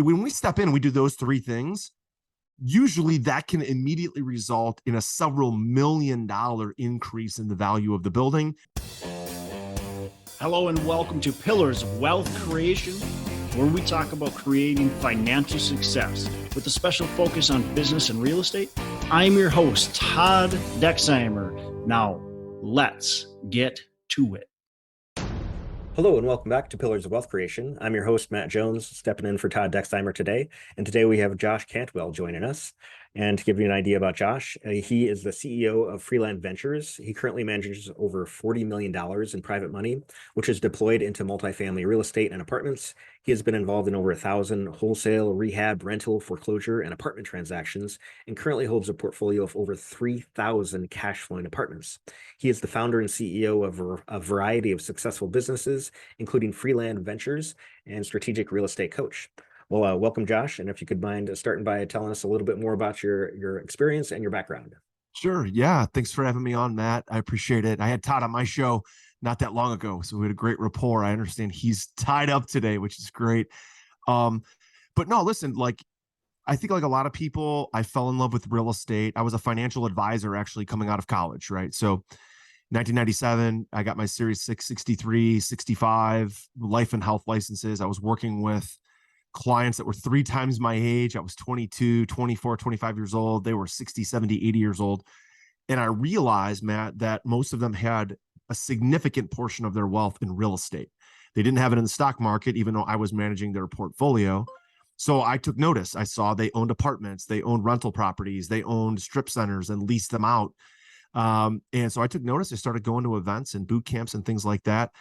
when we step in and we do those three things, usually that can immediately result in a several $1 million increase in the value of the building. Hello and welcome to Pillars of Wealth Creation, where we talk about creating financial success with a special focus on business and real estate. I'm your host, Todd Dexheimer. Now, let's get to it. Hello and welcome back to Pillars of Wealth Creation. I'm your host, Matt Jones, stepping in for Todd Dexheimer today. And today we have Josh Cantwell joining us. And to give you an idea about Josh, he is the CEO of Freeland Ventures. He currently manages over $40 million in private money, which is deployed into multifamily real estate and apartments. He has been involved in over 1,000 wholesale, rehab, rental, foreclosure, and apartment transactions, and currently holds a portfolio of over 3,000 cash flowing apartments. He is the founder and CEO of a variety of successful businesses, including Freeland Ventures and Strategic Real Estate Coach. Well, welcome, Josh. And if you could mind starting by telling us a little bit more about your experience and your background. Sure. Yeah. Thanks for having me on, Matt. I appreciate it. I had Todd on my show not that long ago, so we had a great rapport. I understand he's tied up today, which is great. But no, listen, I think like a lot of people, I fell in love with real estate. I was a financial advisor actually coming out of college, right? So 1997, I got my Series 6, 63, 65 life and health licenses. I was working with clients that were 3 times my age. I was 22, 24, 25 years old. They were 60, 70, 80 years old. And I realized, Matt, that most of them had a significant portion of their wealth in real estate. They didn't have it in the stock market, even though I was managing their portfolio. So I took notice. I saw they owned apartments, they owned rental properties, they owned strip centers and leased them out. And so I took notice. I started going to events and boot camps and things like that.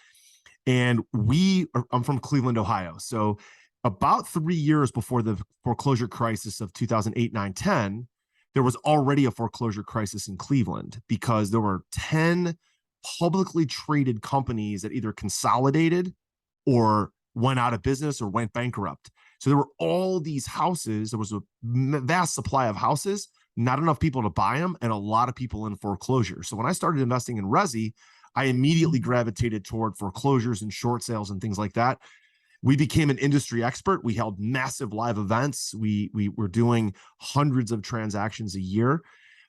And I'm from Cleveland, Ohio. So about 3 years before the foreclosure crisis of 2008, 9, 10, there was already a foreclosure crisis in Cleveland because there were 10 publicly traded companies that either consolidated or went out of business or went bankrupt. So there were all these houses. There was a vast supply of houses, not enough people to buy them, and a lot of people in foreclosure. So when I started investing in resi, I immediately gravitated toward foreclosures and short sales and things like that. We became an industry expert. We held massive live events. We were doing hundreds of transactions a year.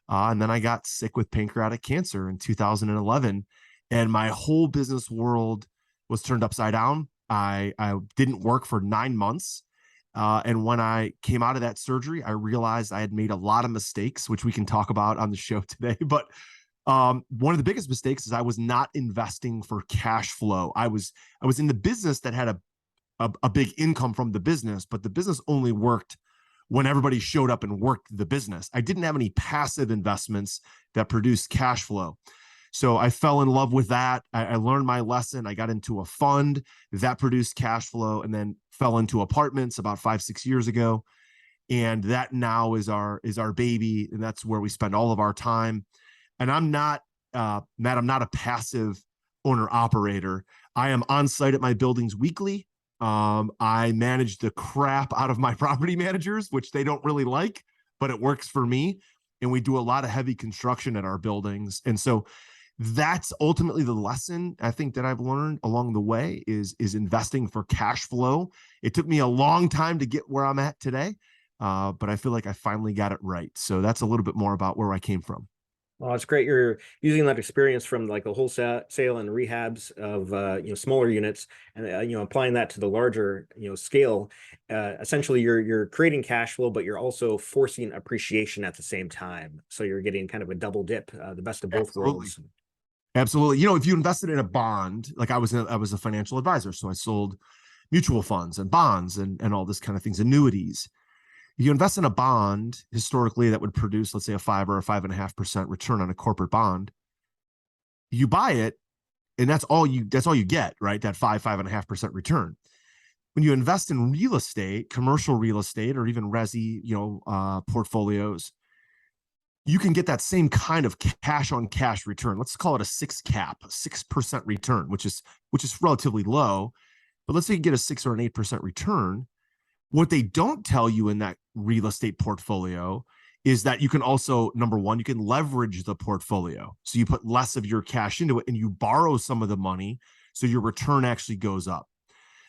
And then I got sick with pancreatic cancer in 2011. And my whole business world was turned upside down. I didn't work for 9 months. And when I came out of that surgery, I realized I had made a lot of mistakes, which we can talk about on the show today. But one of the biggest mistakes is I was not investing for cash flow. I was in the business that had a big income from the business, but the business only worked when everybody showed up and worked the business. I didn't have any passive investments that produced cash flow. So I fell in love with that. I learned my lesson. I got into a fund that produced cash flow and then fell into apartments about 5-6 years ago. And that now is our baby. And that's where we spend all of our time. And I'm not, Matt, I'm not a passive owner operator. I am on site at my buildings weekly. I manage the crap out of my property managers, which they don't really like, but it works for me. And we do a lot of heavy construction at our buildings. And so that's ultimately the lesson I think that I've learned along the way is investing for cash flow. It took me a long time to get where I'm at today, but I feel like I finally got it right. So that's a little bit more about where I came from. Well, it's great you're using that experience from like the wholesale and rehabs of smaller units and applying that to the larger scale. Essentially, you're creating cash flow, but you're also forcing appreciation at the same time. So you're getting kind of a double dip, the best of both worlds. Absolutely. If you invested in a bond, like I was a financial advisor, so I sold mutual funds and bonds and all this kind of things, annuities. You invest in a bond historically that would produce, let's say, a 5 or a 5.5% return on a corporate bond. You buy it, and that's all you get, right? That 5.5% return. When you invest in real estate, commercial real estate, or even resi, portfolios, you can get that same kind of cash on cash return. Let's call it a 6 cap, a 6% return, which is relatively low. But let's say you get a 6 or an 8% return. What they don't tell you in that real estate portfolio is that you can also, number one, you can leverage the portfolio. So you put less of your cash into it and you borrow some of the money. So your return actually goes up.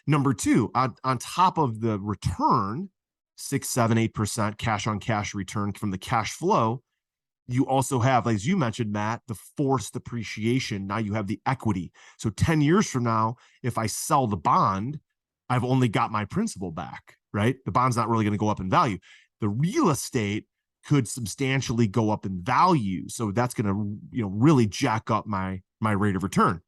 Number two, on top of the return, 6, 7, 8% cash on cash return from the cash flow, you also have, as you mentioned, Matt, the forced appreciation. Now you have the equity. So 10 years from now, if I sell the bond, I've only got my principal back, right? The bond's not really going to go up in value. The real estate could substantially go up in value. So that's going to, really jack up my rate of return.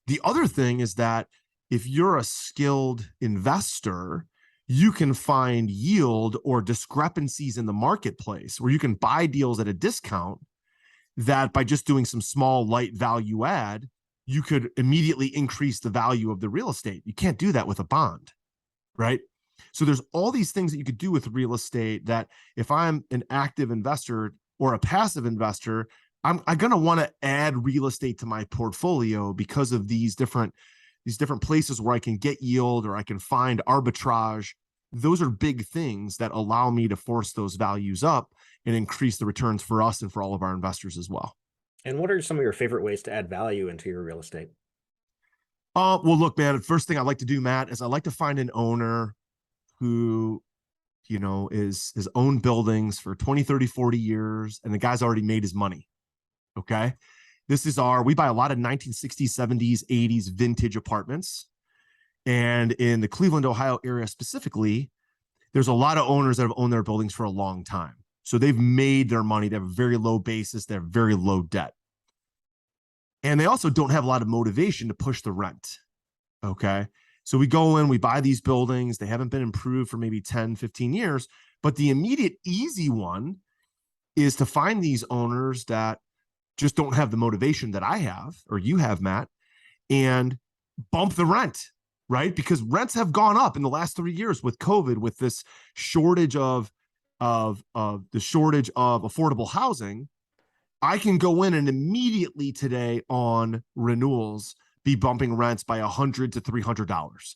The other thing is that if you're a skilled investor, you can find yield or discrepancies in the marketplace where you can buy deals at a discount that by just doing some small light value add, you could immediately increase the value of the real estate. You can't do that with a bond, right? So there's all these things that you could do with real estate that if I'm an active investor or a passive investor, I'm going to want to add real estate to my portfolio because of these different places where I can get yield or I can find arbitrage. Those are big things that allow me to force those values up and increase the returns for us and for all of our investors as well. And what are some of your favorite ways to add value into your real estate? Well, look, man, the first thing I like to do, Matt, is I like to find an owner who, is owned buildings for 20, 30, 40 years, and the guy's already made his money. Okay. We buy a lot of 1960s, 70s, 80s vintage apartments. And in the Cleveland, Ohio area specifically, there's a lot of owners that have owned their buildings for a long time. So they've made their money. They have a very low basis. They have very low debt. And they also don't have a lot of motivation to push the rent. Okay. So we go in, we buy these buildings. They haven't been improved for maybe 10, 15 years. But the immediate easy one is to find these owners that just don't have the motivation that I have, or you have, Matt, and bump the rent, right? Because rents have gone up in the last 3 years with COVID, with this shortage of affordable housing. I can go in and immediately today on renewals be bumping rents by $100 to $300.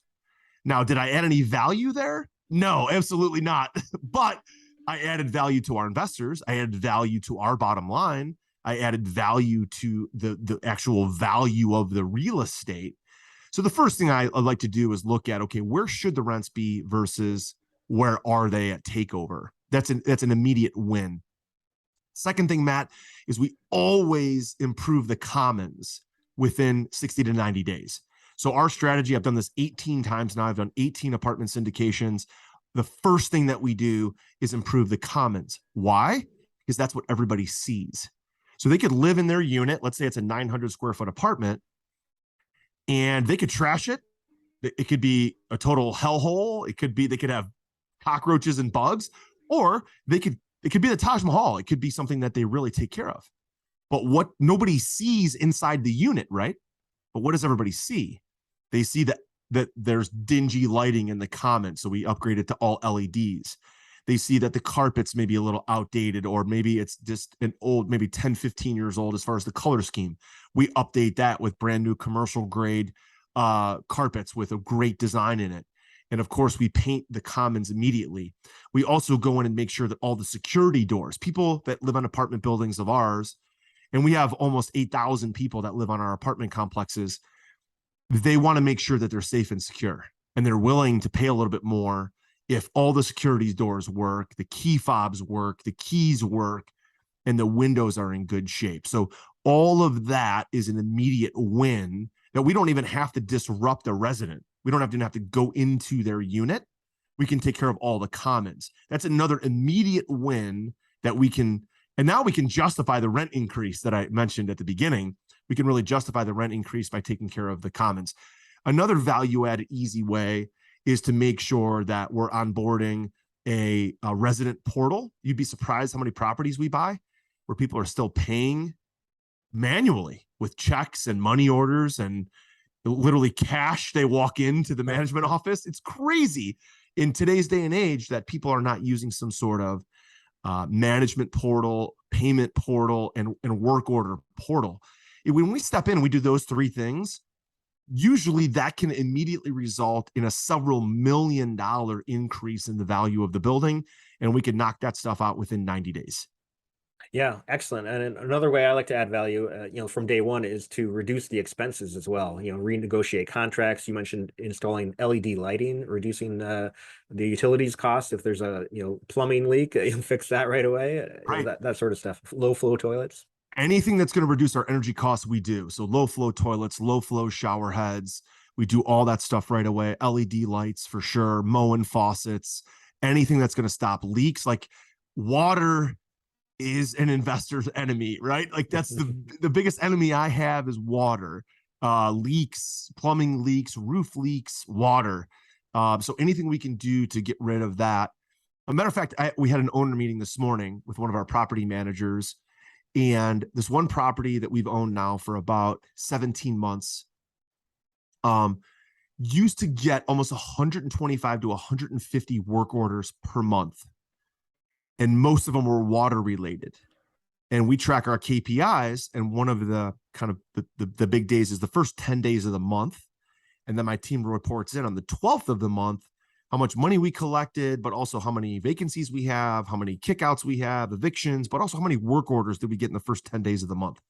Now, did I add any value there? No, absolutely not. But I added value to our investors. I added value to our bottom line. I added value to the actual value of the real estate. So the first thing I like to do is look at, okay, where should the rents be versus where are they at takeover? That's an immediate win. Second thing, Matt, is we always improve the commons within 60 to 90 days. So our strategy, I've done this 18 times now. I've done 18 apartment syndications. The first thing that we do is improve the commons. Why? Because that's what everybody sees. So they could live in their unit. Let's say it's a 900 square foot apartment, and they could trash it. It could be a total hellhole. They could have cockroaches and bugs, or it could be the Taj Mahal. It could be something that they really take care of. But what nobody sees inside the unit, right? But what does everybody see? They see that there's dingy lighting in the commons. So we upgrade it to all LEDs. They see that the carpets may be a little outdated, or maybe it's just an old, maybe 10, 15 years old as far as the color scheme. We update that with brand new commercial grade carpets with a great design in it. And of course, we paint the commons immediately. We also go in and make sure that all the security doors, people that live on apartment buildings of ours, and we have almost 8,000 people that live on our apartment complexes, they want to make sure that they're safe and secure. And they're willing to pay a little bit more if all the security doors work, the key fobs work, the keys work, and the windows are in good shape. So all of that is an immediate win that we don't even have to disrupt a resident. We don't have to go into their unit. We can take care of all the commons. That's another immediate win that we can, and now we can justify the rent increase that I mentioned at the beginning. We can really justify the rent increase by taking care of the commons. Another value-added easy way is to make sure that we're onboarding a resident portal. You'd be surprised how many properties we buy where people are still paying manually with checks and money orders and literally cash. They walk into the management office. It's crazy in today's day and age that people are not using some sort of management portal, payment portal, and work order portal. When we step in and we do those three things, usually that can immediately result in a several $1 million increase in the value of the building, and we can knock that stuff out within 90 days. Yeah, excellent. And another way I like to add value, from day one is to reduce the expenses as well. Renegotiate contracts. You mentioned installing LED lighting, reducing the utilities cost. If there's a plumbing leak, you'll fix that right away. Right. That sort of stuff. Low flow toilets. Anything that's going to reduce our energy costs, we do. So low flow toilets, low flow shower heads, we do all that stuff right away. LED lights for sure, mowing faucets, anything that's going to stop leaks. Like water is an investor's enemy, right? Like that's the biggest enemy I have is water. Leaks, plumbing leaks, roof leaks, water. So anything we can do to get rid of that. A matter of fact, we had an owner meeting this morning with one of our property managers, and this one property that we've owned now for about 17 months used to get almost 125 to 150 work orders per month. And most of them were water related. And we track our KPIs. And one of the kind of the big days is the first 10 days of the month. And then my team reports in on the 12th of the month how much money we collected, but also how many vacancies we have, how many kickouts we have, evictions, but also how many work orders did we get in the first 10 days of the month.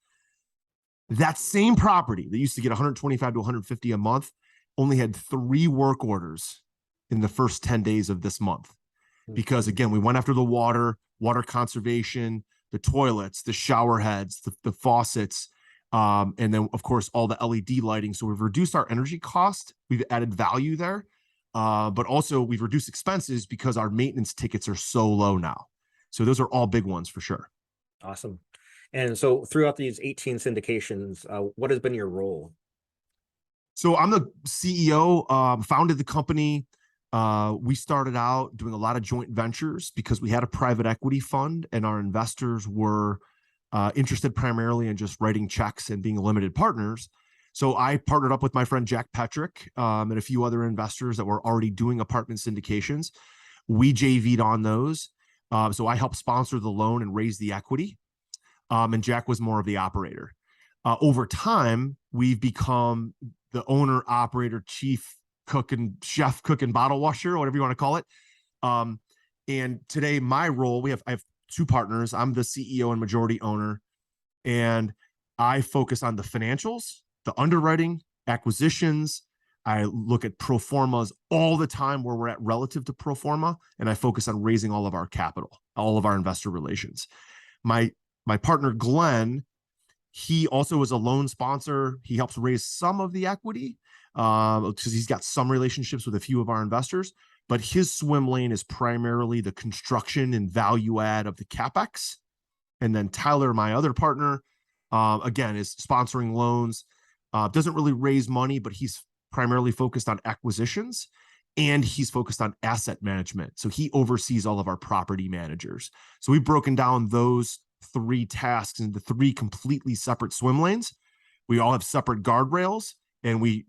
That same property that used to get 125 to 150 a month only had 3 work orders in the first 10 days of this month. Because again, we went after the water conservation, the toilets, the shower heads, the faucets, and then of course all the LED lighting. So we've reduced our energy cost. We've added value there. But also we've reduced expenses because our maintenance tickets are so low now. So those are all big ones for sure. Awesome. And so throughout these 18 syndications, what has been your role? So I'm the CEO, founded the company. We started out doing a lot of joint ventures because we had a private equity fund and our investors were interested primarily in just writing checks and being limited partners. So I partnered up with my friend Jack Petrick and a few other investors that were already doing apartment syndications. We JV'd on those. So I helped sponsor the loan and raise the equity. And Jack was more of the operator. Over time, we've become the owner, operator, chief cook and chef, cook and bottle washer, whatever you want to call it. And today my role, I have 2 partners. I'm the CEO and majority owner, and I focus on the financials, the underwriting, acquisitions. I look at pro formas all the time where we're at relative to pro forma, and I focus on raising all of our capital, all of our investor relations. My partner, Glenn, he also is a loan sponsor. He helps raise some of the equity because he's got some relationships with a few of our investors, but his swim lane is primarily the construction and value add of the CapEx. And then Tyler, my other partner, again, is sponsoring loans, doesn't really raise money, but he's primarily focused on acquisitions and he's focused on asset management. So he oversees all of our property managers. So we've broken down those 3 tasks into 3 completely separate swim lanes. We all have separate guardrails and we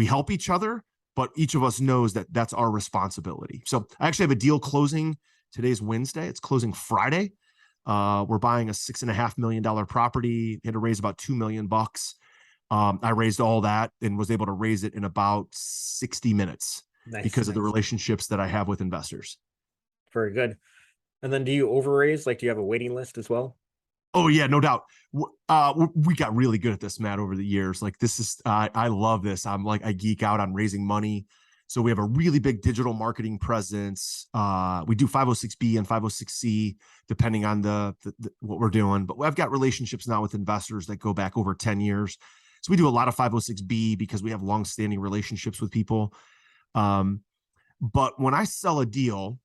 help each other, but each of us knows that that's our responsibility. So I actually have a deal closing. Today's Wednesday. It's closing Friday. We're buying a $6.5 million property. Had to raise about $2 million. I raised all that and was able to raise it in about 60 minutes because of the relationships that I have with investors. Very good. And then do you overraise? Like, do you have a waiting list as well? Oh yeah, no doubt. We got really good at this, Matt, over the years. Like this is, I love this. I geek out on raising money. So we have a really big digital marketing presence. We do 506B and 506C, depending on what we're doing. But I've got relationships now with investors that go back over 10 years. So we do a lot of 506B because we have longstanding relationships with people. But when I sell a deal,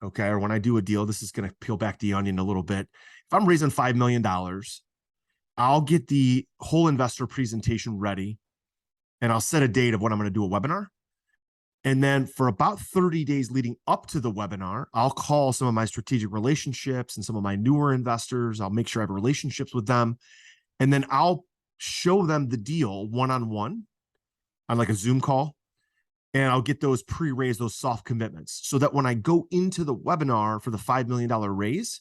okay, or when I do a deal, this is going to peel back the onion a little bit. If I'm raising $5 million, I'll get the whole investor presentation ready and I'll set a date of when I'm going to do a webinar. And then for about 30 days leading up to the webinar, I'll call some of my strategic relationships and some of my newer investors. I'll make sure I have relationships with them. And then I'll show them the deal one-on-one on like a Zoom call. And I'll get those pre-raised, those soft commitments, so that when I go into the webinar for the $5 million raise,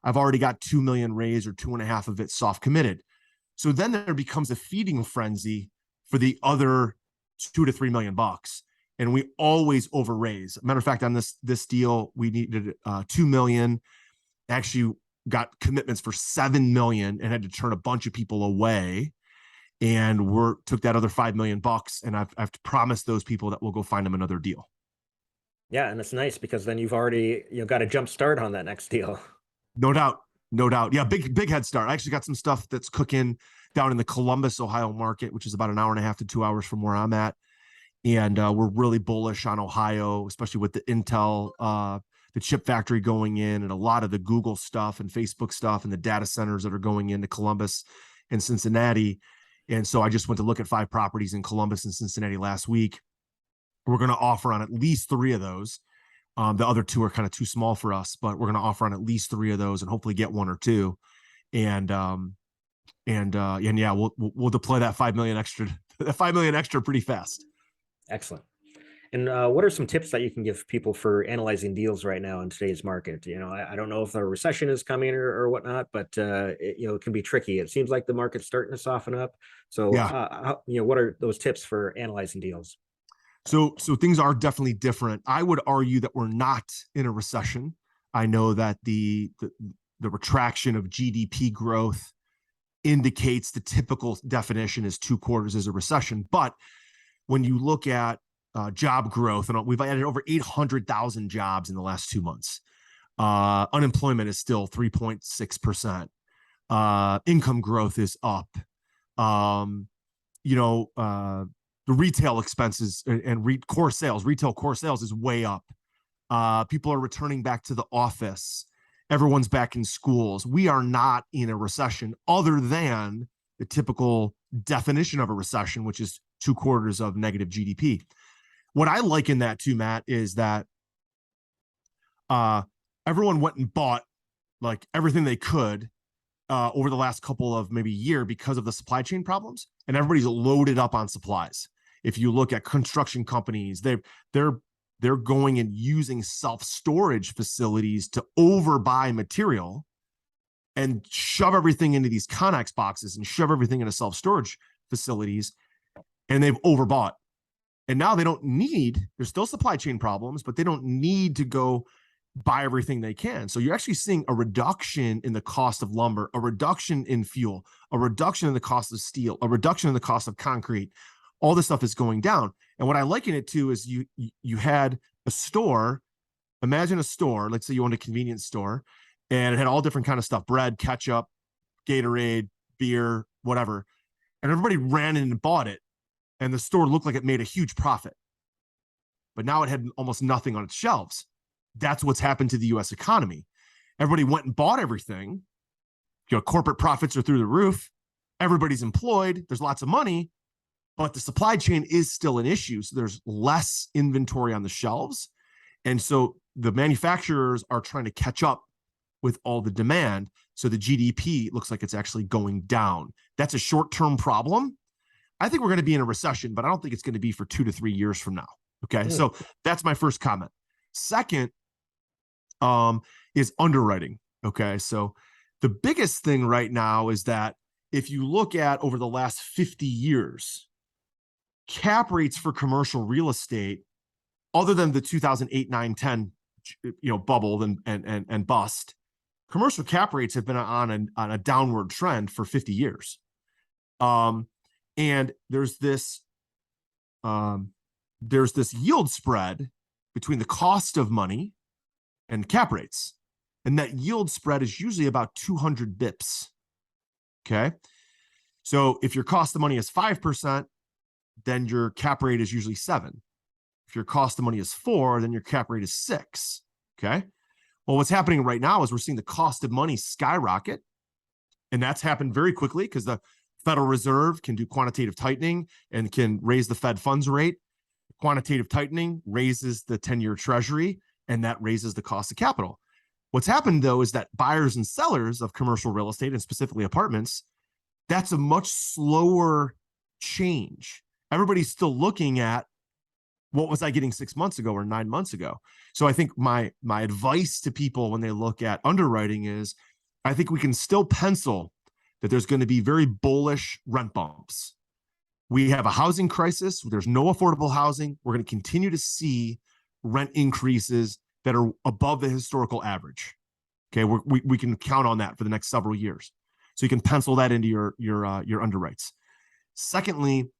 I've already got 2 million raised or 2.5 of it soft committed. So then there becomes a feeding frenzy for the other $2 to $3 million. And we always overraise. Matter of fact, on this deal, we needed 2 million. Actually, got commitments for 7 million and had to turn a bunch of people away. And took that other $5 million, and I've promised those people that we'll go find them another deal. Yeah, and it's nice because then you've already got a jump start on that next deal. No doubt. Yeah, big head start. I actually got some stuff that's cooking down in the Columbus, Ohio market, which is about an hour and a half to 2 hours from where I'm at. And we're really bullish on Ohio, especially with the Intel, the chip factory going in, and a lot of the Google stuff and Facebook stuff and the data centers that are going into Columbus and Cincinnati. And so I just went to look at 5 properties in Columbus and Cincinnati last week. We're going to offer on at least 3 of those. The other 2 are kind of too small for us, but we're going to offer on at least 3 of those and hopefully get 1 or 2. And yeah, we'll deploy that 5 million extra, pretty fast. Excellent. And what are some tips that you can give people for analyzing deals right now in today's market? I don't know if a recession is coming or whatnot, but it can be tricky. It seems like the market's starting to soften up. So, what are those tips for analyzing deals? So things are definitely different. I would argue that we're not in a recession. I know that the retraction of GDP growth indicates the typical definition is 2 quarters is a recession. But when you look at job growth, and we've added over 800,000 jobs in the last 2 months. Unemployment is still 3.6%. Income growth is up. The retail expenses and retail core sales is way up. People are returning back to the office. Everyone's back in schools. We are not in a recession other than the typical definition of a recession, which is 2 quarters of negative GDP. What I liken that to, Matt, is that everyone went and bought like everything they could over the last couple of maybe year because of the supply chain problems, and everybody's loaded up on supplies. If you look at construction companies, they're going and using self-storage facilities to overbuy material and shove everything into these Connex boxes and shove everything into self-storage facilities, and they've overbought. And now there's still supply chain problems, but they don't need to go buy everything they can. So you're actually seeing a reduction in the cost of lumber, a reduction in fuel, a reduction in the cost of steel, a reduction in the cost of concrete. All this stuff is going down. And what I liken it to is you had a store. Imagine a store, let's say you owned a convenience store, and it had all different kind of stuff, bread, ketchup, Gatorade, beer, whatever. And everybody ran in and bought it. And the store looked like it made a huge profit. But now it had almost nothing on its shelves. That's what's happened to the U.S. economy. Everybody went and bought everything. Corporate profits are through the roof. Everybody's employed. There's lots of money, but the supply chain is still an issue. So there's less inventory on the shelves. And so the manufacturers are trying to catch up with all the demand. So the GDP looks like it's actually going down. That's a short-term problem. I think we're going to be in a recession, but I don't think it's going to be for 2 to 3 years from now. Okay. So that's my first comment. Second, is underwriting. Okay. So the biggest thing right now is that if you look at over the last 50 years, cap rates for commercial real estate, other than the 2008, 9, 10, bubble and bust, commercial cap rates have been on a downward trend for 50 years. And there's this yield spread between the cost of money and cap rates. And that yield spread is usually about 200 bips. Okay. So if your cost of money is 5%, then your cap rate is usually 7. If your cost of money is 4, then your cap rate is 6. Okay. Well, what's happening right now is we're seeing the cost of money skyrocket. And that's happened very quickly because the Federal Reserve can do quantitative tightening and can raise the Fed funds rate. Quantitative tightening raises the 10-year treasury, and that raises the cost of capital. What's happened, though, is that buyers and sellers of commercial real estate, and specifically apartments, that's a much slower change. Everybody's still looking at what was I getting 6 months ago or 9 months ago. So I think my advice to people when they look at underwriting is I think we can still pencil that there's going to be very bullish rent bumps. We have a housing crisis. There's no affordable housing. We're going to continue to see rent increases that are above the historical average. Okay, we can count on that for the next several years, so you can pencil that into your underwrites. Secondly,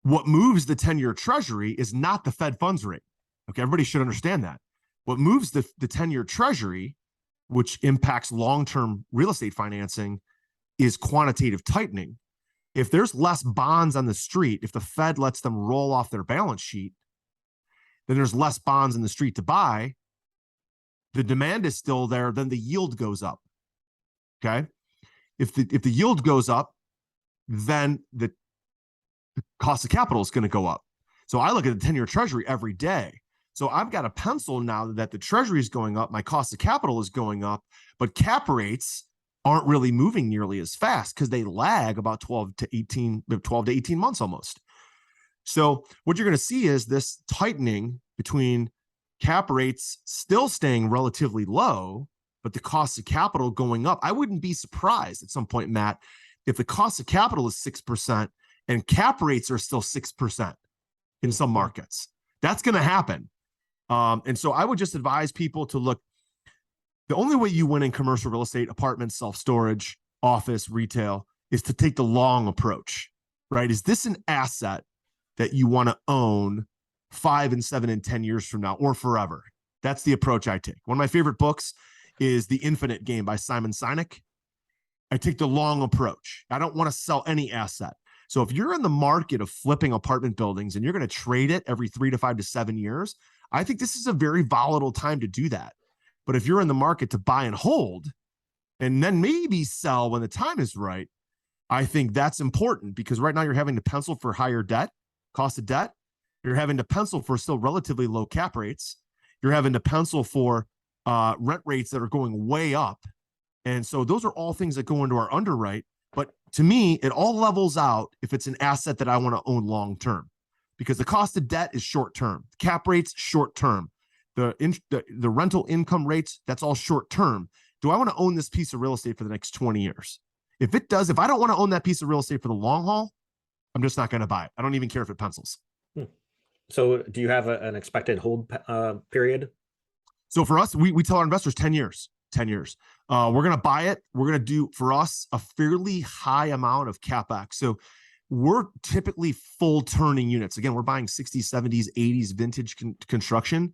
what moves the 10-year Treasury is not the Fed funds rate. Okay, everybody should understand that. What moves the 10-year Treasury, which impacts long-term real estate financing, is quantitative tightening. If there's less bonds on the street, if the Fed lets them roll off their balance sheet, then there's less bonds in the street to buy. The demand is still there, then the yield goes up. Okay. If the yield goes up, then the cost of capital is going to go up. So I look at the 10-year Treasury every day. So I've got a pencil now that the Treasury is going up, my cost of capital is going up, but cap rates aren't really moving nearly as fast because they lag about 12 to 18 months almost. So what you're going to see is this tightening between cap rates still staying relatively low, but the cost of capital going up. I wouldn't be surprised at some point, Matt, if the cost of capital is 6% and cap rates are still 6% in some markets. That's going to happen. And so I would just advise people to look. The only way you win in commercial real estate, apartments, self-storage, office, retail, is to take the long approach, right? Is this an asset that you want to own 5 and 7 and 10 years from now or forever? That's the approach I take. One of my favorite books is The Infinite Game by Simon Sinek. I take the long approach. I don't want to sell any asset. So if you're in the market of flipping apartment buildings and you're going to trade it every 3 to 5 to 7 years, I think this is a very volatile time to do that. But if you're in the market to buy and hold and then maybe sell when the time is right, I think that's important because right now you're having to pencil for higher debt, cost of debt. You're having to pencil for still relatively low cap rates. You're having to pencil for rent rates that are going way up. And so those are all things that go into our underwrite. But to me, it all levels out if it's an asset that I want to own long-term because the cost of debt is short-term. Cap rates, short-term. The rental income rates, that's all short-term. Do I want to own this piece of real estate for the next 20 years? If I don't want to own that piece of real estate for the long haul, I'm just not going to buy it. I don't even care if it pencils. So do you have an expected hold period? So for us, we tell our investors 10 years. 10 years. We're going to buy it. We're going to do, for us, a fairly high amount of CapEx. So we're typically full turning units. Again, we're buying 60s, 70s, 80s vintage construction.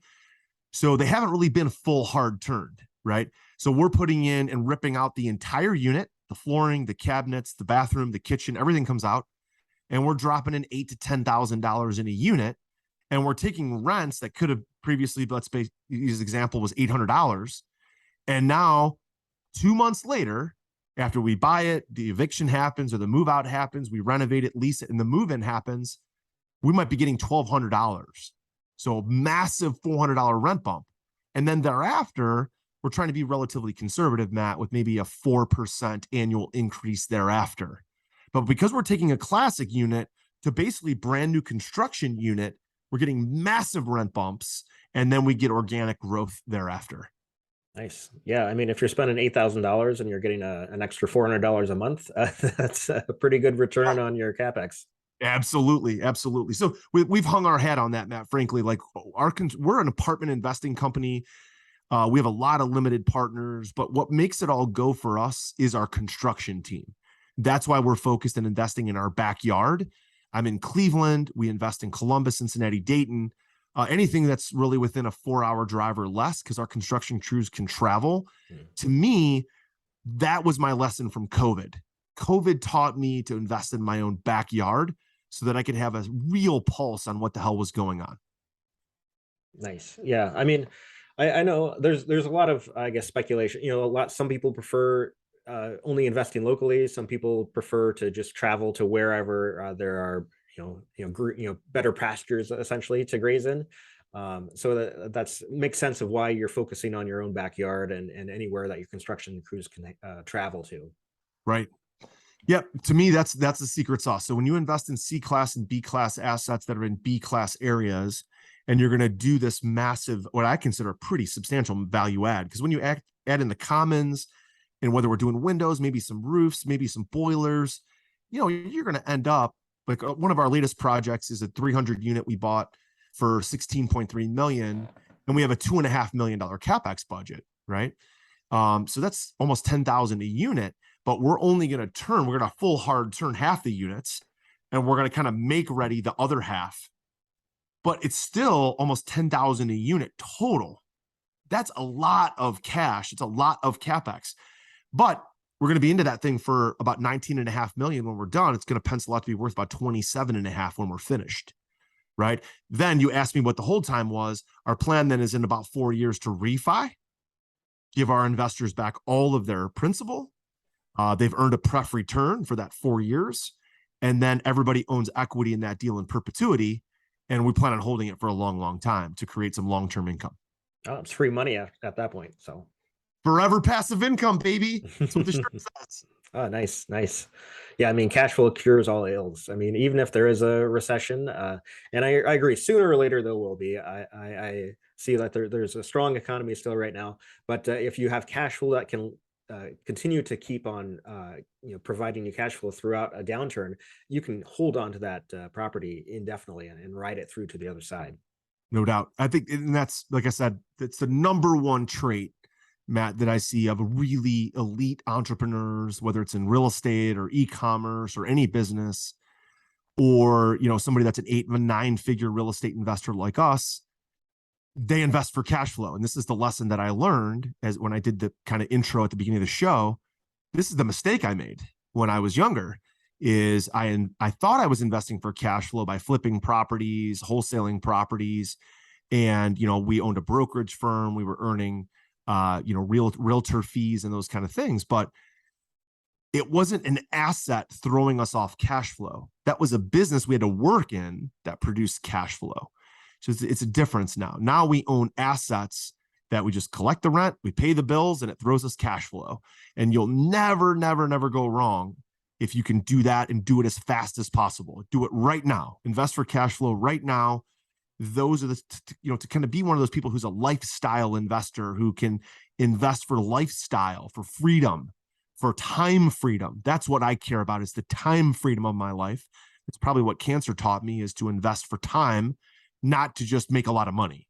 So they haven't really been full hard turned, right? So we're putting in and ripping out the entire unit, the flooring, the cabinets, the bathroom, the kitchen, everything comes out. And we're dropping in $8,000 to $10,000 in a unit. And we're taking rents that could have previously, let's use example, was $800. And now 2 months later, after we buy it, the eviction happens or the move out happens, we renovate it, lease it, and the move in happens, we might be getting $1,200. So a massive $400 rent bump. And then thereafter, we're trying to be relatively conservative, Matt, with maybe a 4% annual increase thereafter. But because we're taking a classic unit to basically brand new construction unit, we're getting massive rent bumps, and then we get organic growth thereafter. Nice. Yeah. I mean, if you're spending $8,000 and you're getting an extra $400 a month, that's a pretty good return on your CapEx. Absolutely. Absolutely. So we've hung our hat on that, Matt, frankly. Like we're an apartment investing company. We have a lot of limited partners, but what makes it all go for us is our construction team. That's why we're focused on investing in our backyard. I'm in Cleveland. We invest in Columbus, Cincinnati, Dayton, anything that's really within a 4-hour drive or less, because our construction crews can travel. To me, that was my lesson from COVID. COVID taught me to invest in my own backyard so that I could have a real pulse on what the hell was going on. Nice. Yeah. I mean, I know there's a lot of, I guess, speculation, some people prefer only investing locally. Some people prefer to just travel to wherever there are, better pastures essentially to graze in. So that's makes sense of why you're focusing on your own backyard and anywhere that your construction crews can travel to. Right. Yep. To me, that's the secret sauce. So when you invest in C-class and B-class assets that are in B-class areas, and you're going to do this massive, what I consider a pretty substantial value add, because when you add in the commons, and whether we're doing windows, maybe some roofs, maybe some boilers, you're going to end up like one of our latest projects is a 300 unit we bought for $16.3 million, and we have a $2.5 million CapEx budget. right? So that's almost 10,000 a unit, but we're only going to we're going to full hard turn half the units, and we're going to kind of make ready the other half. But it's still almost 10,000 a unit total. That's a lot of cash. It's a lot of CapEx, but we're going to be into that thing for about 19.5 million when we're done. It's going to pencil out to be worth about 27.5 when we're finished. Right. Then you asked me what the hold time was. Our plan then is in about 4 years to refi, give our investors back all of their principal. They've earned a pref return for that 4 years. And then everybody owns equity in that deal in perpetuity. And we plan on holding it for a long, long time to create some long-term income. Oh, it's free money at that point. So forever passive income, baby. That's what the shirt says. Oh, nice, nice. Yeah, I mean, cash flow cures all ills. I mean, even if there is a recession, and I agree, sooner or later there will be. I see that there's a strong economy still right now, but if you have cash flow that can continue to keep on, providing you cash flow throughout a downturn, you can hold on to that property indefinitely and ride it through to the other side. No doubt. I think, and that's, like I said, that's the number one trait, Matt, that I see of really elite entrepreneurs, whether it's in real estate or e-commerce or any business, or, somebody that's an 8 or 9 figure real estate investor like us. They invest for cash flow. And this is the lesson that I learned as when I did the kind of intro at the beginning of the show. This is the mistake I made when I was younger, is I thought I was investing for cash flow by flipping properties, wholesaling properties. And, we owned a brokerage firm. We were earning realtor fees and those kind of things, but it wasn't an asset throwing us off cash flow. That was a business we had to work in that produced cash flow. So it's a difference now. Now we own assets that we just collect the rent, we pay the bills, and it throws us cash flow. And you'll never, never, never go wrong if you can do that and do it as fast as possible. Do it right now. Invest for cash flow right now. Those are to kind of be one of those people who's a lifestyle investor who can invest for lifestyle, for freedom, for time freedom. That's what I care about, is the time freedom of my life. It's probably what cancer taught me, is to invest for time, not to just make a lot of money.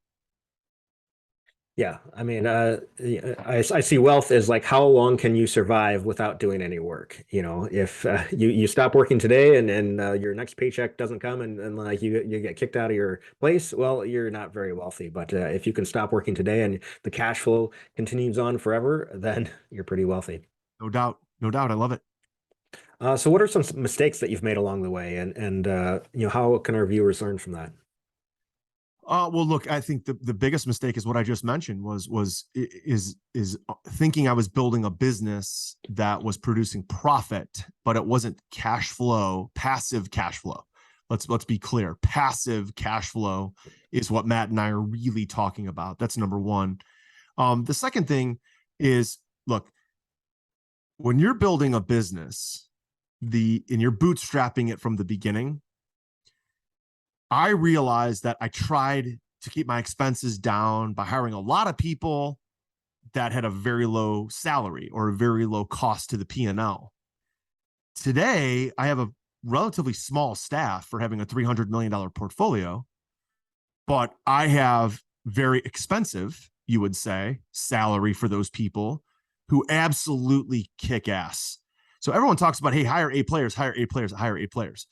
Yeah, I mean, I see wealth as like, how long can you survive without doing any work? If you stop working today and your next paycheck doesn't come and like you get kicked out of your place, well, you're not very wealthy. But if you can stop working today and the cash flow continues on forever, then you're pretty wealthy. No doubt. No doubt. I love it. So what are some mistakes that you've made along the way, and how can our viewers learn from that? Well, look, I think the biggest mistake is what I just mentioned is thinking I was building a business that was producing profit, but it wasn't cash flow, passive cash flow. Let's be clear. Passive cash flow is what Matt and I are really talking about. That's number one. The second thing is, look, when you're building a business, and you're bootstrapping it from the beginning, I realized that I tried to keep my expenses down by hiring a lot of people that had a very low salary or a very low cost to the P&L. Today, I have a relatively small staff for having a $300 million portfolio, but I have very expensive, you would say, salary for those people who absolutely kick ass. So everyone talks about, hey, hire A players, hire A players, hire A players.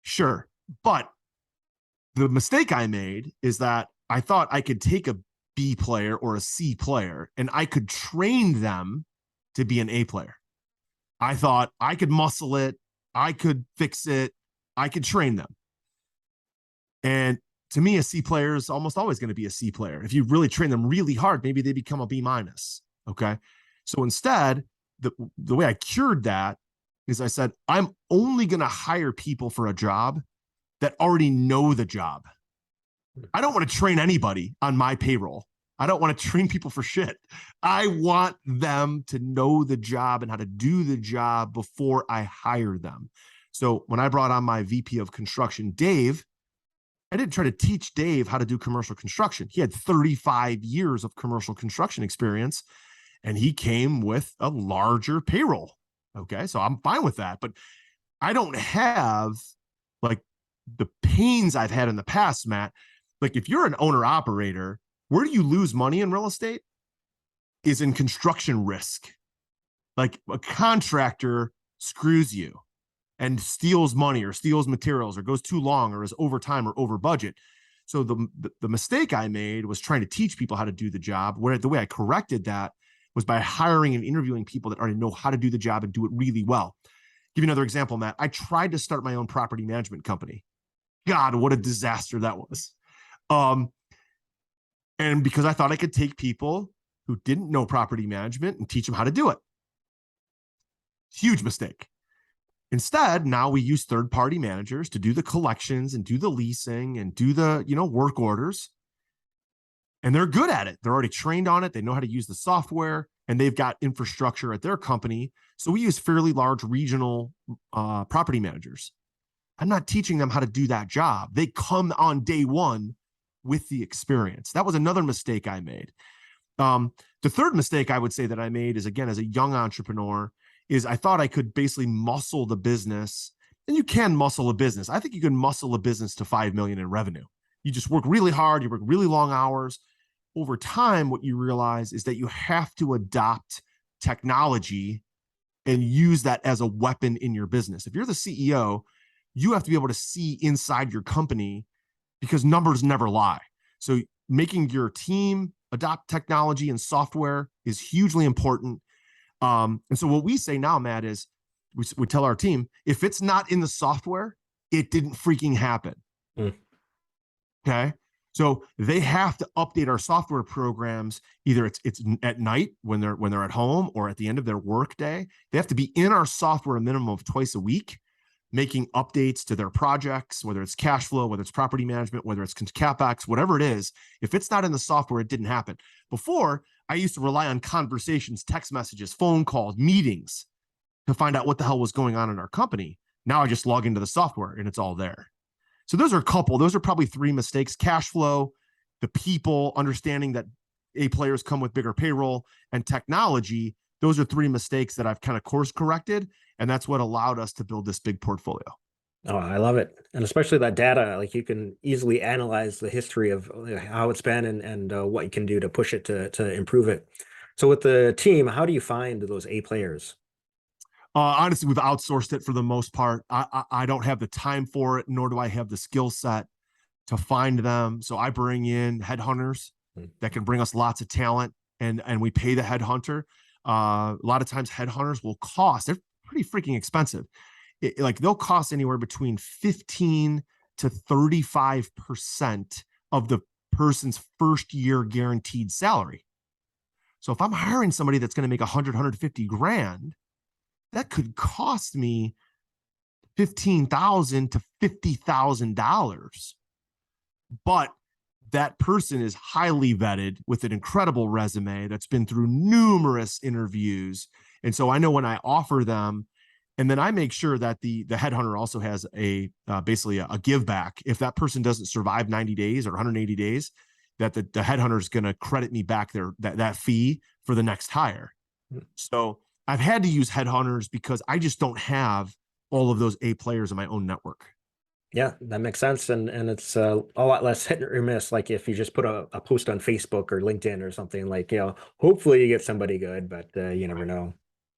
Sure, but the mistake I made is that I thought I could take a B player or a C player and I could train them to be an A player. I thought I could muscle it, I could fix it, I could train them. And to me, a C player is almost always going to be a C player. If you really train them really hard, maybe they become a B minus. Okay. So instead, the way I cured that is I said, I'm only going to hire people for a job that already know the job. I don't want to train anybody on my payroll. I don't want to train people for shit. I want them to know the job and how to do the job before I hire them. So when I brought on my VP of construction, Dave, I didn't try to teach Dave how to do commercial construction. He had 35 years of commercial construction experience, and he came with a larger payroll. Okay, so I'm fine with that. But I don't have like the pains I've had in the past, Matt. Like if you're an owner operator, where do you lose money in real estate? is in construction risk. Like a contractor screws you and steals money or steals materials or goes too long or is over time or over budget. So the mistake I made was trying to teach people how to do the job, where the way I corrected that was by hiring and interviewing people that already know how to do the job and do it really well. Give you another example, Matt. I tried to start my own property management company. God, what a disaster that was. And because I thought I could take people who didn't know property management and teach them how to do it. Huge mistake. Instead, now we use third-party managers to do the collections and do the leasing and do the, work orders. And they're good at it. They're already trained on it. They know how to use the software, and they've got infrastructure at their company. So we use fairly large regional property managers. I'm not teaching them how to do that job. They come on day one with the experience. That was another mistake I made. The third mistake I would say that I made is, again, as a young entrepreneur, is I thought I could basically muscle the business. And you can muscle a business. I think you can muscle a business to 5 million in revenue. You just work really hard. You work really long hours. Over time, what you realize is that you have to adopt technology and use that as a weapon in your business. If you're the CEO, you have to be able to see inside your company because numbers never lie. So making your team adopt technology and software is hugely important. And so what we say now, Matt, is we tell our team, if it's not in the software, it didn't freaking happen. Okay. So they have to update our software programs. Either it's at night when they're at home or at the end of their work day. They have to be in our software a minimum of twice a week, making updates to their projects, whether it's cash flow, whether it's property management, whether it's CapEx, whatever it is. If it's not in the software, it didn't happen. Before, I used to rely on conversations, text messages, phone calls, meetings to find out what the hell was going on in our company. Now I just log into the software and it's all there. So those are probably 3 mistakes: cash flow, the people, understanding that A players come with bigger payroll, and technology. Those are 3 mistakes that I've kind of course corrected. And that's what allowed us to build this big portfolio. Oh, I love it. And especially that data, like you can easily analyze the history of how it's been and what you can do to push it to improve it. So with the team, how do you find those A players? Honestly, we've outsourced it for the most part. I don't have the time for it, nor do I have the skill set to find them. So I bring in headhunters that can bring us lots of talent, and we pay the headhunter. A lot of times headhunters will cost, they're pretty freaking expensive. They'll cost anywhere between 15 to 35% of the person's first year guaranteed salary. So if I'm hiring somebody that's going to make 150 grand, that could cost me $15,000 to $50,000. But that person is highly vetted with an incredible resume that's been through numerous interviews. And so I know when I offer them, and then I make sure that the headhunter also has basically a give back. If that person doesn't survive 90 days or 180 days, that the headhunter is going to credit me back that fee for the next hire. So I've had to use headhunters because I just don't have all of those A players in my own network. Yeah, that makes sense. And it's a lot less hit or miss. Like if you just put a post on Facebook or LinkedIn or something, hopefully you get somebody good, but you never know.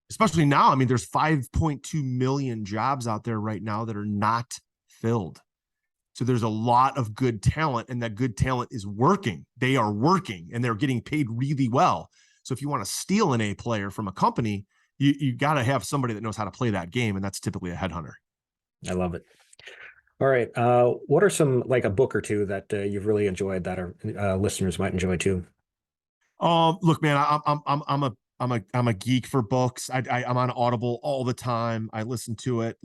Especially now. I mean, there's 5.2 million jobs out there right now that are not filled. So there's a lot of good talent, and that good talent is working. They are working and they're getting paid really well. So if you want to steal an A player from a company, you got to have somebody that knows how to play that game. And that's typically a headhunter. I love it. All right. What are some, like a book or two that you've really enjoyed that our listeners might enjoy too? Look, man, I'm a geek for books. I'm on Audible all the time. I listen to it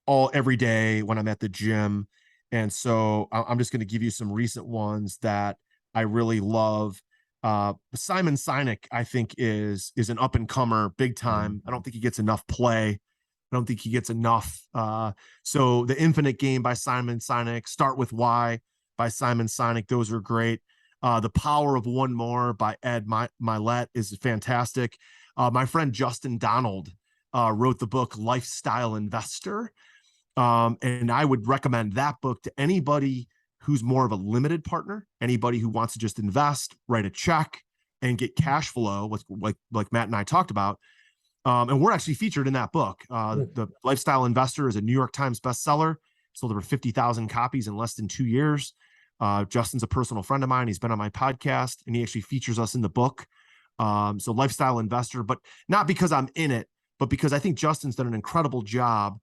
every day when I'm at the gym. And so I'm just going to give you some recent ones that I really love. Simon Sinek, I think, is an up and comer, big time. I don't think he gets enough play. I don't think he gets enough. So The Infinite Game by Simon Sinek, Start With Why by Simon Sinek, those are great. The Power of One More by Ed Mylett is fantastic. My friend Justin Donald wrote the book Lifestyle Investor. And I would recommend that book to anybody who's more of a limited partner, anybody who wants to just invest, write a check, and get cash flow, like Matt and I talked about. And we're actually featured in that book. The Lifestyle Investor is a New York Times bestseller. Sold over 50,000 copies in less than 2 years. Justin's a personal friend of mine. He's been on my podcast, and he actually features us in the book. So Lifestyle Investor, but not because I'm in it, but because I think Justin's done an incredible job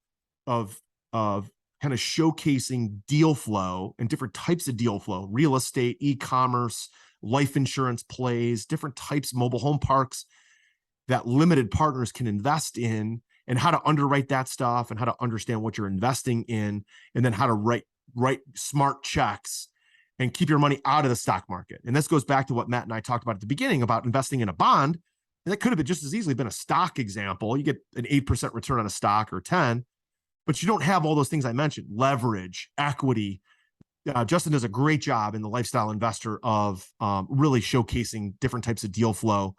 of kind of showcasing deal flow and different types of deal flow, real estate, e-commerce, life insurance plays, different types of mobile home parks that limited partners can invest in, and how to underwrite that stuff and how to understand what you're investing in, and then how to write smart checks and keep your money out of the stock market. And this goes back to what Matt and I talked about at the beginning about investing in a bond. And that could have been just as easily been a stock example. You get an 8% return on a stock or 10, but you don't have all those things I mentioned: leverage, equity. Justin does a great job in the Lifestyle Investor of really showcasing different types of deal flow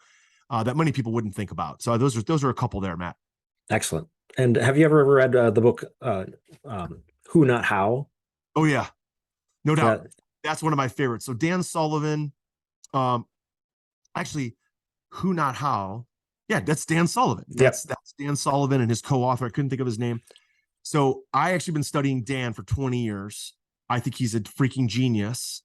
that many people wouldn't think about. So those are a couple there, Matt. Excellent. And have you ever read the book Who Not How? Oh yeah, no doubt. That's one of my favorites. So Dan Sullivan, actually, Who Not How. Yeah, that's Dan Sullivan. That's Dan Sullivan and his co-author. I couldn't think of his name. So I actually been studying Dan for 20 years. I think he's a freaking genius.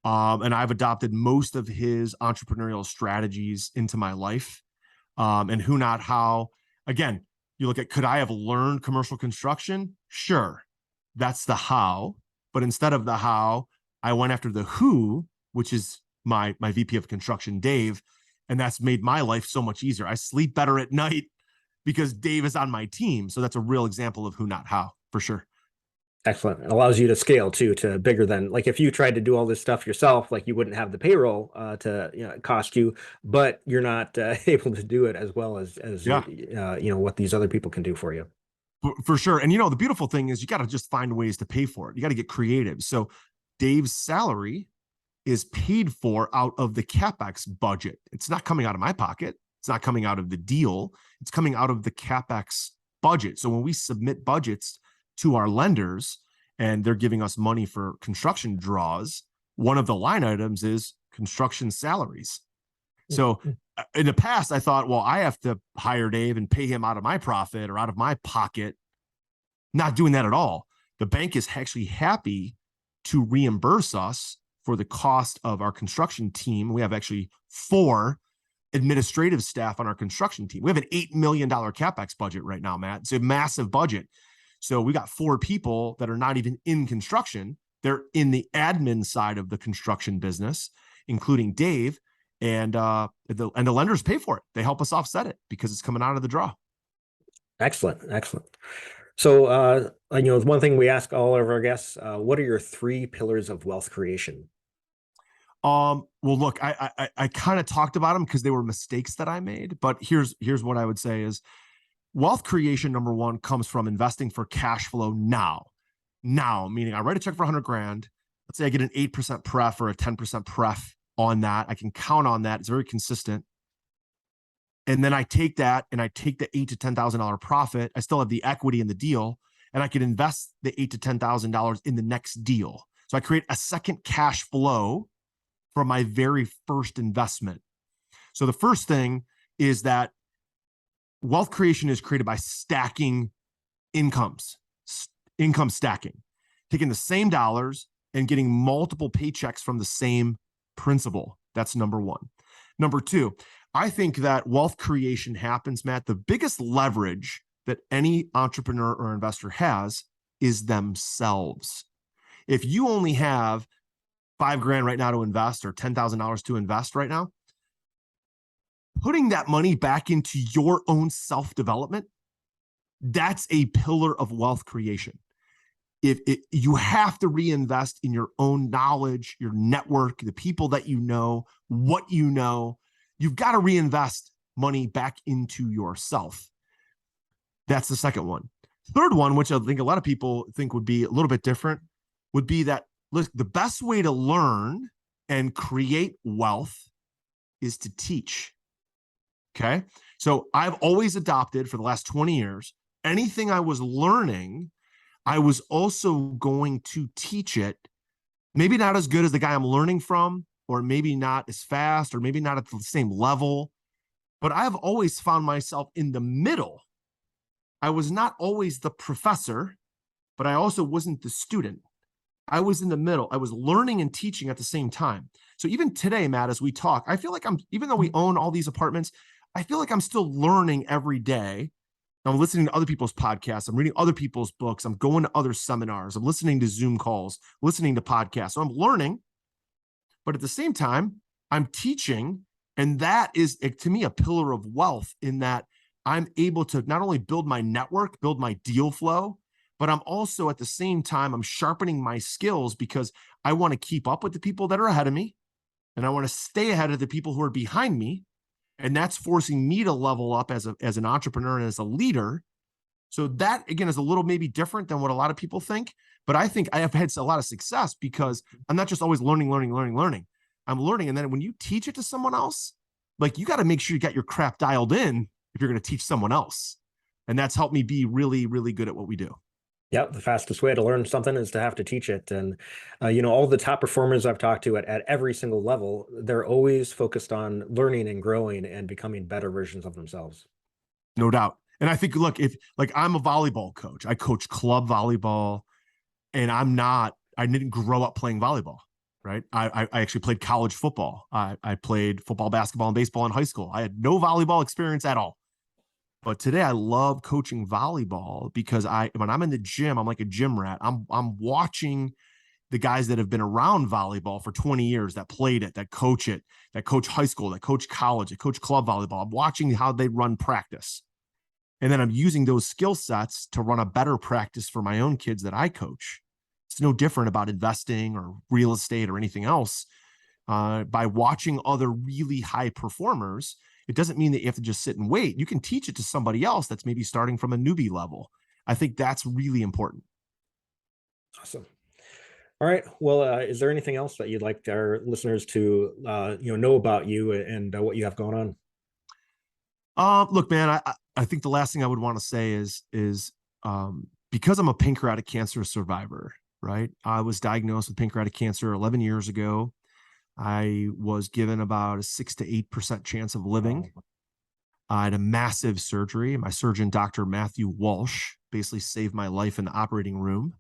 And I've adopted most of his entrepreneurial strategies into my life. And Who Not How, again, you look at, could I have learned commercial construction? Sure. That's the how. But instead of the how, I went after the who, which is my VP of construction, Dave. And that's made my life so much easier. I sleep better at night because Dave is on my team. So that's a real example of who, not how, for sure. Excellent. It allows you to scale too, to bigger than, like, if you tried to do all this stuff yourself, like, you wouldn't have the payroll to cost you, but you're not able to do it as well as what these other people can do for you. For sure. And the beautiful thing is you got to just find ways to pay for it. You got to get creative. So Dave's salary is paid for out of the CapEx budget. It's not coming out of my pocket. It's not coming out of the deal. It's coming out of the CapEx budget. So when we submit budgets to our lenders and they're giving us money for construction draws, one of the line items is construction salaries. So in the past, I thought, well, I have to hire Dave and pay him out of my profit or out of my pocket. Not doing that at all. The bank is actually happy to reimburse us for the cost of our construction team. We have actually 4 administrative staff on our construction team. We have an $8 million CapEx budget right now, Matt. It's a massive budget. So we got 4 people that are not even in construction. They're in the admin side of the construction business, including Dave, and the lenders pay for it. They help us offset it because it's coming out of the draw. Excellent. So, one thing we ask all of our guests, what are your 3 pillars of wealth creation? Well, look, I kind of talked about them because they were mistakes that I made, but here's what I would say is wealth creation. Number 1 comes from investing for cash flow now, meaning I write a check for $100,000. Let's say I get an 8% pref or a 10% pref on that. I can count on that. It's very consistent. And then I take that and I take the $8,000 to $10,000 profit. I still have the equity in the deal, and I can invest the $8,000 to $10,000 in the next deal. So I create a second cash flow from my very first investment. So the first thing is that wealth creation is created by stacking income stacking, taking the same dollars and getting multiple paychecks from the same principal. That's number 1. Number 2, I think that wealth creation happens, Matt. The biggest leverage that any entrepreneur or investor has is themselves. If you only have $5,000 right now to invest or $10,000 to invest right now, putting that money back into your own self-development, that's a pillar of wealth creation. You have to reinvest in your own knowledge, your network, the people that you know, what you know. You've got to reinvest money back into yourself. That's the second one. Third one, which I think a lot of people think would be a little bit different, would be that, look, the best way to learn and create wealth is to teach. Okay. So I've always adopted for the last 20 years, anything I was learning, I was also going to teach it. Maybe not as good as the guy I'm learning from, or maybe not as fast, or maybe not at the same level, but I've always found myself in the middle. I was not always the professor, but I also wasn't the student. I was in the middle. I was learning and teaching at the same time. So even today, Matt, as we talk, I feel like even though we own all these apartments, I feel like I'm still learning every day. I'm listening to other people's podcasts. I'm reading other people's books. I'm going to other seminars. I'm listening to Zoom calls, listening to podcasts. So I'm learning, but at the same time, I'm teaching. And that is, to me, a pillar of wealth, in that I'm able to not only build my network, build my deal flow, but I'm also at the same time, I'm sharpening my skills, because I want to keep up with the people that are ahead of me, and I want to stay ahead of the people who are behind me. And that's forcing me to level up as an entrepreneur and as a leader. So that, again, is a little maybe different than what a lot of people think. But I think I have had a lot of success because I'm not just always learning. I'm learning. And then when you teach it to someone else, like, you got to make sure you got your crap dialed in if you're going to teach someone else. And that's helped me be really, really good at what we do. Yeah, the fastest way to learn something is to have to teach it. And, all the top performers I've talked to at every single level, they're always focused on learning and growing and becoming better versions of themselves. No doubt. And I think, look, if, like, I'm a volleyball coach, I coach club volleyball, and I didn't grow up playing volleyball, right? I actually played college football. I played football, basketball, and baseball in high school. I had no volleyball experience at all. But today I love coaching volleyball because when I'm in the gym, I'm like a gym rat. I'm watching the guys that have been around volleyball for 20 years, that played it, that coach high school, that coach college, that coach club volleyball. I'm watching how they run practice. And then I'm using those skill sets to run a better practice for my own kids that I coach. It's no different about investing or real estate or anything else. By watching other really high performers, it doesn't mean that you have to just sit and wait. You can teach it to somebody else that's maybe starting from a newbie level. I think that's really important. Awesome. All right. Well, is there anything else that you'd like our listeners to, know about you and what you have going on? Look, man, I think the last thing I would want to say is because I'm a pancreatic cancer survivor, right? I was diagnosed with pancreatic cancer 11 years ago. I was given about a 6 to 8% chance of living. I had a massive surgery. My surgeon, Dr. Matthew Walsh, basically saved my life in the operating room.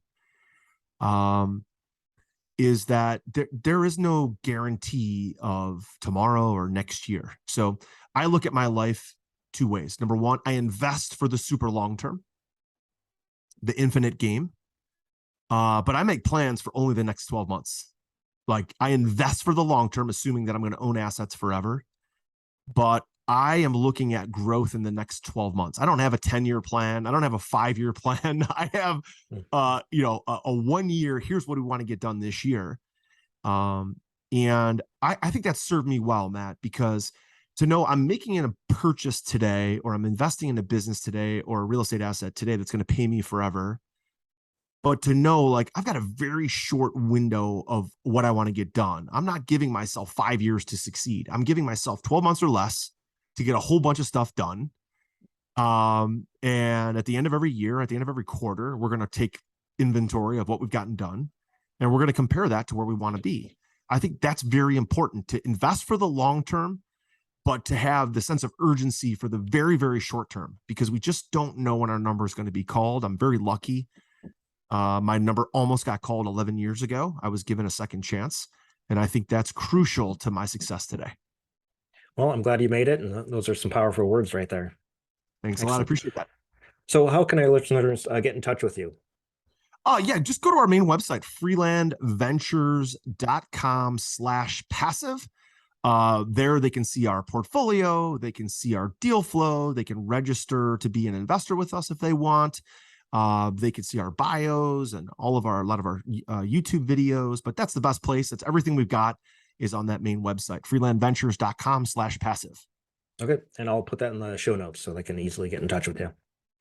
Is that there is no guarantee of tomorrow or next year. So I look at my life two ways. Number one, I invest for the super long term, the infinite game. But I make plans for only the next 12 months. Like, I invest for the long term, assuming that I'm going to own assets forever. But I am looking at growth in the next 12 months. I don't have a 10-year plan. I don't have a 5-year plan. I have, a 1 year. Here's what we want to get done this year. And I think that served me well, Matt, because to know I'm making a purchase today, or I'm investing in a business today, or a real estate asset today that's going to pay me forever. But to know, like, I've got a very short window of what I want to get done. I'm not giving myself 5 years to succeed. I'm giving myself 12 months or less to get a whole bunch of stuff done. And at the end of every year, at the end of every quarter, we're going to take inventory of what we've gotten done, and we're going to compare that to where we want to be. I think that's very important, to invest for the long term, but to have the sense of urgency for the very, very short term, because we just don't know when our number is going to be called. I'm very lucky. My number almost got called 11 years ago. I was given a second chance, and I think that's crucial to my success today. Well, I'm glad you made it, and those are some powerful words right there. Thanks a lot. I appreciate that. So how can our listeners get in touch with you? Yeah, just go to our main website, freelandventures.com/passive. There they can see our portfolio, they can see our deal flow, they can register to be an investor with us if they want. They can see our bios and a lot of our YouTube videos, but that's the best place. That's everything we've got is on that main website, freelandventures.com/passive. Okay. And I'll put that in the show notes so they can easily get in touch with you.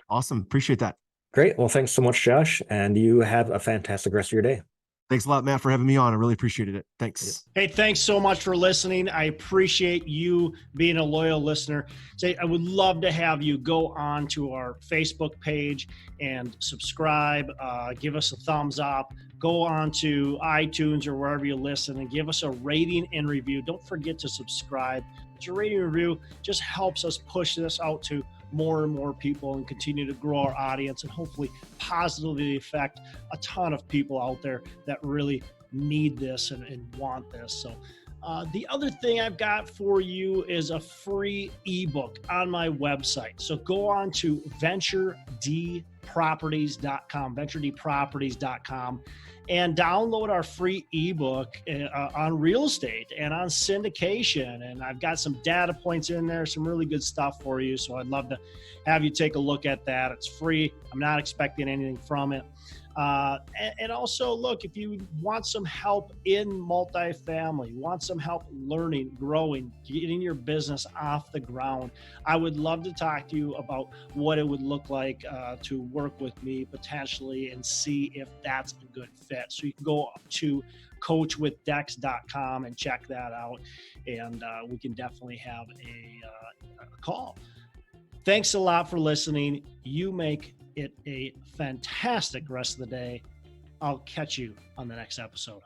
Awesome. Appreciate that. Great. Well, thanks so much, Josh. And you have a fantastic rest of your day. Thanks a lot, Matt, for having me on. I really appreciated it. Thanks. Hey, thanks so much for listening. I appreciate you being a loyal listener. I would love to have you go on to our Facebook page and subscribe, give us a thumbs up, go on to iTunes or wherever you listen and give us a rating and review. Don't forget to subscribe. Your rating and review just helps us push this out to more and more people and continue to grow our audience and hopefully positively affect a ton of people out there that really need this and want this. So the other thing I've got for you is a free ebook on my website. So go on to venturedproperties.com, and download our free ebook on real estate and on syndication. And I've got some data points in there, some really good stuff for you. So I'd love to have you take a look at that. It's free. I'm not expecting anything from it. And also, look, if you want some help in multifamily, want some help learning, growing, getting your business off the ground, I would love to talk to you about what it would look like to work with me potentially and see if that's a good fit. So you can go to coachwithdex.com and check that out, and we can definitely have a call. Thanks a lot for listening. You make it a fantastic rest of the day. I'll catch you on the next episode.